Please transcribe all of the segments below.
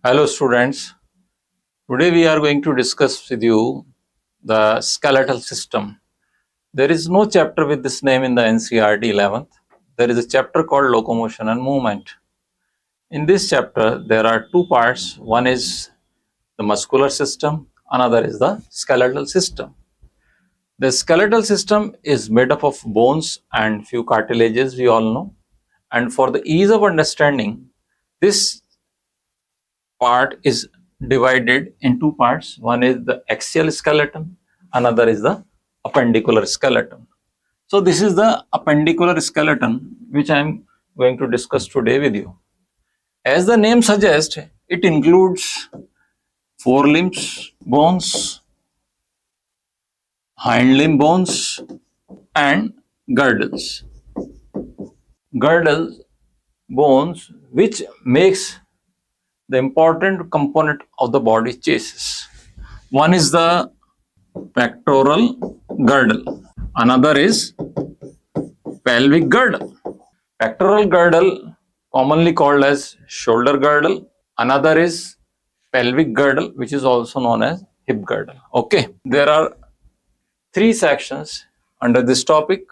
Hello students, today we are going to discuss with you the skeletal system. There is no chapter with this name in the NCERT 11th. There is a chapter called locomotion and movement. In this chapter there are two parts. One is the muscular system, another is the skeletal system. The skeletal system is made up of bones and few cartilages, we all know. And for the ease of understanding, this part is divided in two parts. One is the axial skeleton, another is the appendicular skeleton. So this is the appendicular skeleton which I am going to discuss today with you. As the name suggests, it includes forelimbs bones, hind limb bones and girdles. Girdles bones which makes the important component of the body chases. One is the pectoral girdle, another is pelvic girdle. Pectoral girdle, commonly called as shoulder girdle, another is pelvic girdle, which is also known as hip girdle. Okay, there are three sections under this topic: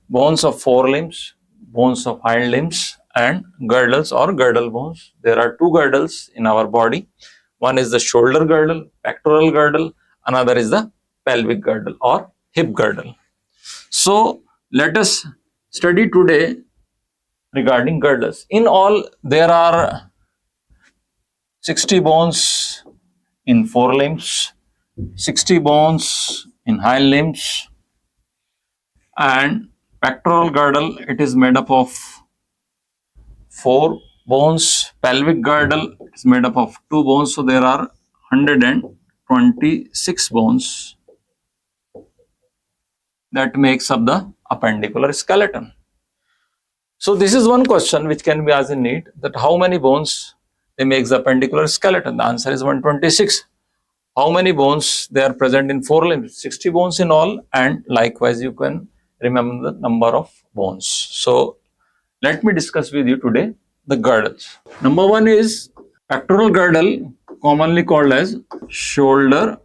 bones of forelimbs, bones of hind limbs and girdles or girdle bones. There are two girdles in our body. One is the shoulder girdle, pectoral girdle, another is the pelvic girdle or hip girdle. So let us study today regarding girdles. In all, there are 60 bones in forelimbs, 60 bones in hind limbs, and pectoral girdle, it is made up of 4 bones. Pelvic girdle is made up of 2 bones, so there are 126 bones that makes up the appendicular skeleton. So this is one question which can be asked in NEET, that how many bones they makes the appendicular skeleton. The answer is 126. How many bones they are present in forelimbs? 60 bones in all, and likewise you can remember the number of bones. So let me discuss with you today the girdles. Number one is pectoral girdle, commonly called as shoulder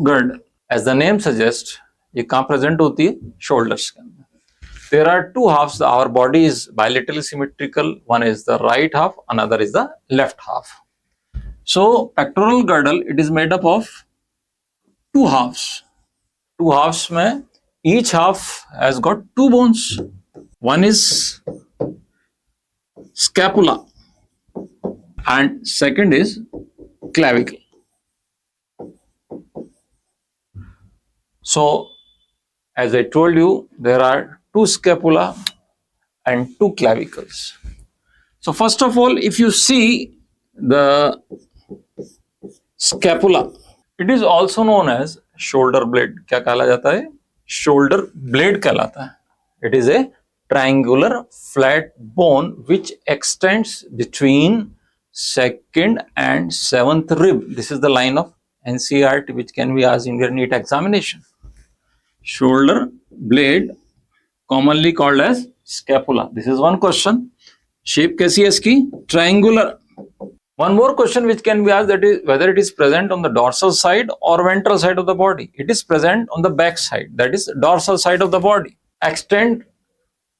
girdle. As the name suggests, ये कहाँ present होती है? Shoulders के अंदर. There are two halves. Our body is bilaterally symmetrical. One is the right half, another is the left half. So pectoral girdle, it is made up of two halves. Two halves में each half has got 2 bones. One is scapula and second is clavicle. So as I told you, there are 2 scapula and 2 clavicles. So first of all, if you see the scapula, it is also known as shoulder blade. क्या कहला जाता है? Shoulder blade कहलाता है. It is a triangular flat bone which extends between 2nd and 7th rib. This is the line of NCERT which can be asked in your NEET examination. Shoulder blade, commonly called as scapula. This is one question. Shape कैसी है इसकी? Triangular. One more question which can be asked, that is whether it is present on the dorsal side or ventral side of the body. It is present on the back side, that is dorsal side of the body. Extend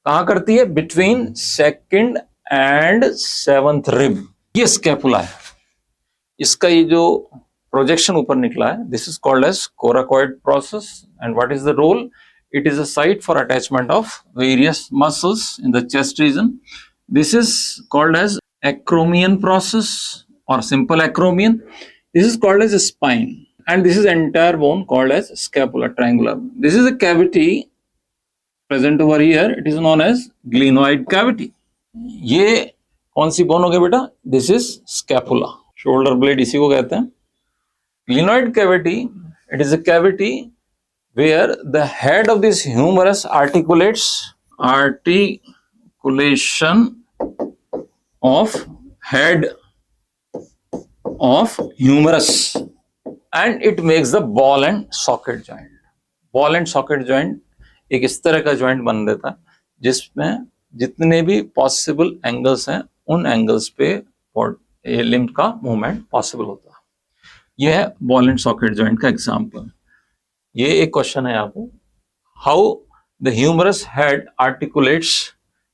कहाँ करती है? Between 2nd and 7th rib. ये scapula है. इसका ये जो projection ऊपर निकला है, this is called as coracoid process. And what is the role? It is a site for attachment of various muscles in the chest region. This is called as acromion process or simple acromion. This is called as a spine, and this is entire bone called as scapula, triangular. This is a cavity present over here. It is known as glenoid cavity. ये कौन सी bone हो गई बेटा? This is scapula. Shoulder blade इसी को कहते हैं. Glenoid cavity, it is a cavity where the head of this humerus articulates, articulation of head of humerus, and it makes the ball and socket joint. Ball and socket joint एक इस तरह का joint बन देता है जिसमें जितने भी possible angles हैं उन angles पे ये लिम्ब का मूवमेंट पॉसिबल होता है। यह है बॉल एंड सॉकेट जॉइंट का एग्जांपल। ये एक क्वेश्चन है यहाँ पे, how the humerus head articulates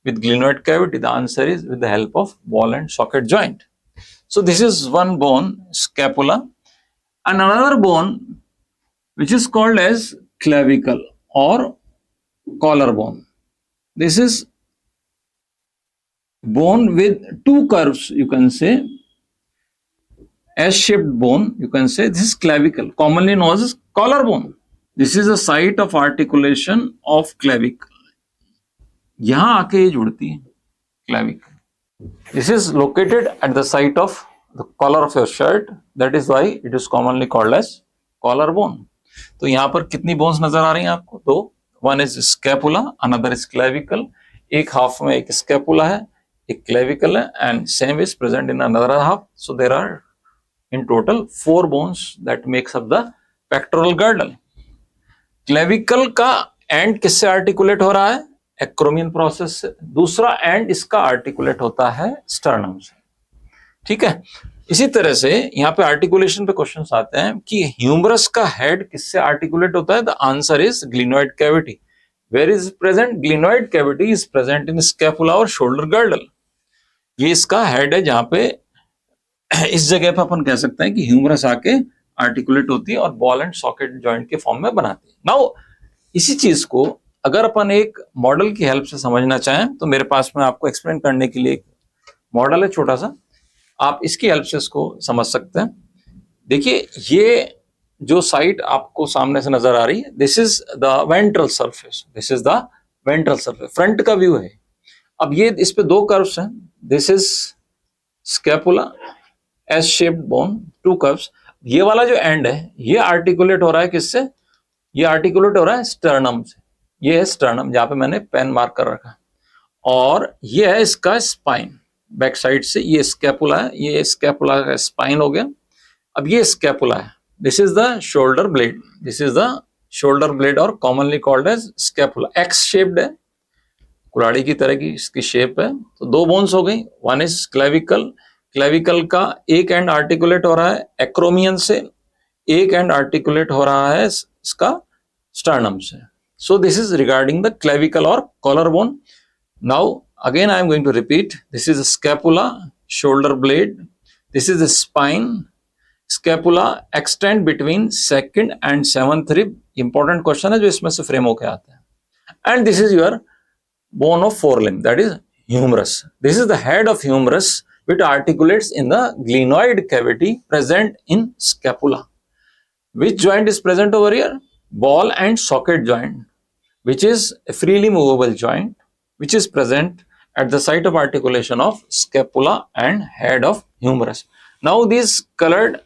with glenoid cavity. The answer is with the help of ball and socket joint. So this is one bone, scapula, and another bone which is called as clavicle or collarbone. This is bone with two curves, you can say, S-shaped bone, you can say. This is clavicle, commonly known as collarbone. This is the site of articulation of clavicle. यहां आके ये जुड़ती है clavicle. This is located at the site of the collar of your shirt. That is why it is commonly called as collarbone. तो यहाँ पर कितनी bones नजर आ रही हैं आपको? दो. One is scapula, another is clavicle. एक हाफ में एक scapula है, एक clavicle है, and same is present in another half. So there are in total 4 bones that makes up the pectoral girdle. Clavicle का एंड किससे आर्टिकुलेट हो रहा है? एक्रोमियन प्रोसेस से. दूसरा एंड इसका आर्टिकुलेट होता है स्टर्नम से. ठीक है. इसी तरह से यहाँ पे आर्टिकुलेशन पे क्वेश्चंस आते हैं कि ह्यूमरस का हेड किससे आर्टिकुलेट होता है? The answer is glenoid cavity. Where is present? Glenoid cavity is present in scapula और शोल्डर गर्डल. ये इसका हेड है जहां पे इस जगह पे अपन कह सकते हैं कि ह्यूमरस आके आर्टिकुलेट होती है और बॉल एंड सॉकेट जॉइंट के फॉर्म में बनाती है. नाउ इसी चीज को अगर अपन एक मॉडल की हेल्प से समझना चाहें तो मेरे पास में आपको एक्सप्लेन करने के लिए एक मॉडल है छोटा सा, आप इसकी हेल्प से इसको समझ सकते हैं. देखिए ये जो साइट आपको सामने से नजर आ रही है, this is the ventral surface. This is the ventral surface, front का व्यू है. अब ये इस पे 2 कर्व्स हैं. This is scapula, S shaped bone, 2 curves. ये वाला जो एंड है ये आर्टिकुलेट हो रहा है किससे? ये आर्टिकुलेट हो रहा है स्टर्नम से. ये है स्टर्नम जहां पे मैंने पेन मार्क कर रखा. और ये है इसका स्पाइन बैक साइड से. ये स्कैपुला है, ये स्कैपुला का स्पाइन हो गया. अब ये स्कैपुला है. This is the shoulder blade. This is the shoulder blade और commonly called as scapula. X shaped है, कुल्हाड़ी की तरह की इसकी शेप है. तो 2 बोन्स हो गई. One is clavicle. क्लेविकल का एक एंड आर्टिकुलेट हो रहा है एक्रोमियन से, एक एंड आर्टिकुलेट हो रहा है इसका स्टर्नम से. So this is regarding the clavicle or collarbone. Now again I am going to repeat. This is a scapula, shoulder blade. This is the spine. Scapula extend between 2nd and 7th rib. Important question है जो इसमें से frame होके आता है. And this is your bone of forelimb, that is humerus. This is the head of humerus which articulates in the glenoid cavity present in scapula. Which joint is present over here? Ball and socket joint, which is a freely movable joint, which is present at the site of articulation of scapula and head of humerus. Now these colored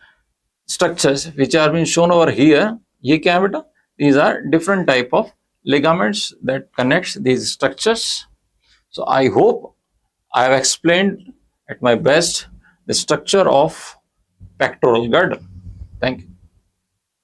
structures which are being shown over here, ye kya hai beta? These are different type of ligaments that connects these structures. So I hope I have explained at my best the structure of pectoral girdle. Thank you.